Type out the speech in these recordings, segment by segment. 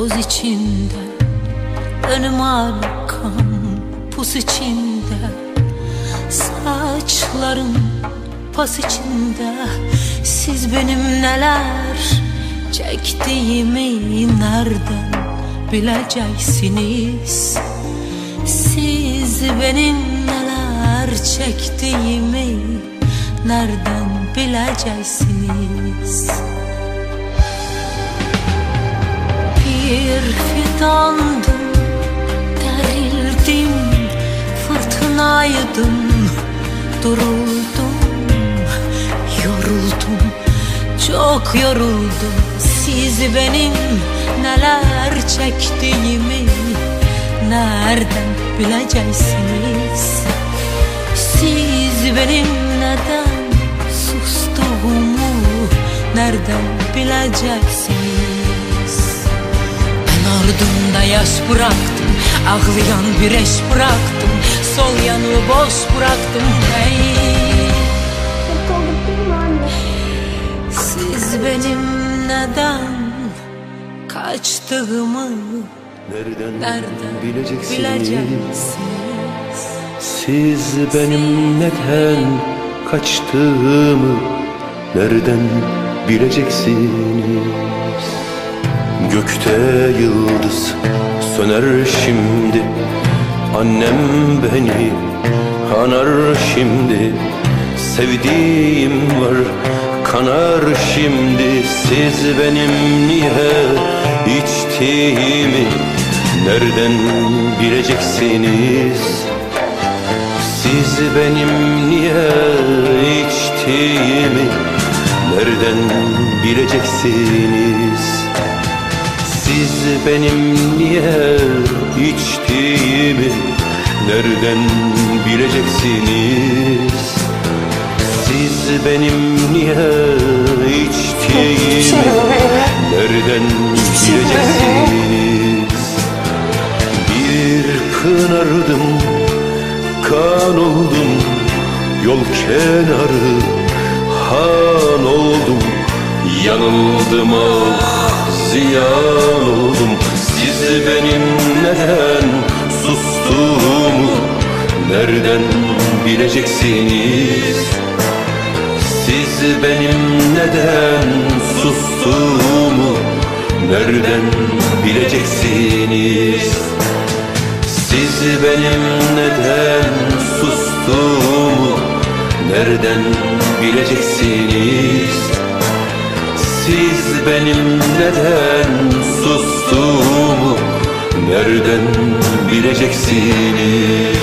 toz içinde, önüm arkam pus içinde, saçlarım pas içinde. Siz benim neler çektiğimi nereden bileceksiniz? Siz benim neler çektiğimi nereden bileceksiniz? Bir fidandım, derildim, fırtınaydım, duruldum, yoruldum, çok yoruldum. Siz benim neler çektiğimi nereden bileceksiniz? Siz benim neden sustuğumu nereden bileceksiniz? Ben ardımda yaş bıraktım, ağlayan bir eş bıraktım, sol yanı boş bıraktım. Hey, siz benim neden kaçtığımı nereden bileceksiniz? Siz benim neden kaçtığımı nereden bileceksiniz? Gökte yıldız söner şimdi, annem beni anar şimdi. Sevdiğim var kanar şimdi. Siz benim niye içtiğimi nereden bileceksiniz? Siz benim niye içtiğimi nereden bileceksiniz? Siz benim niye içtiğimi nereden bileceksiniz? Siz benim niye içtiğimi nereden bileceksiniz? Bir pınardım, kan oldum, yol kenarı han oldum. Yanıldım ah, ziyan oldum. Siz benim neden sustuğumu nereden bileceksiniz? Siz benim neden sustuğumu nereden bileceksiniz? Siz benim neden sustuğumu nereden bileceksiniz? Siz benim neden sustuğumu nereden bileceksiniz?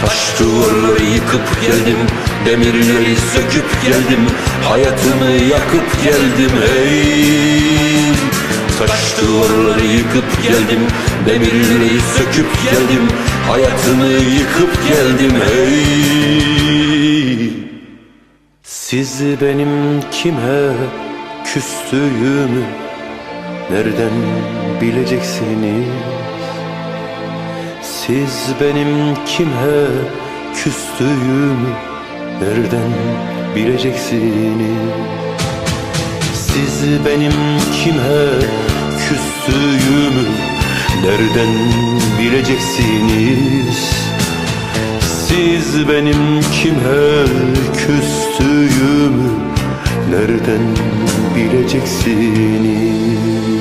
Taş duvarları yıkıp geldim, demirleri söküp geldim, hayatımı yakıp geldim. Hey, taş duvarları yıkıp geldim, demirleri söküp geldim, hayatımı yıkıp geldim. Hey, siz benim kime küstüğümü nereden bileceksiniz? Siz benim kime küstüğümü nereden bileceksiniz? Siz benim kime küstüğümü nereden bileceksiniz? Siz benim kime küstüğümü nereden bileceksiniz?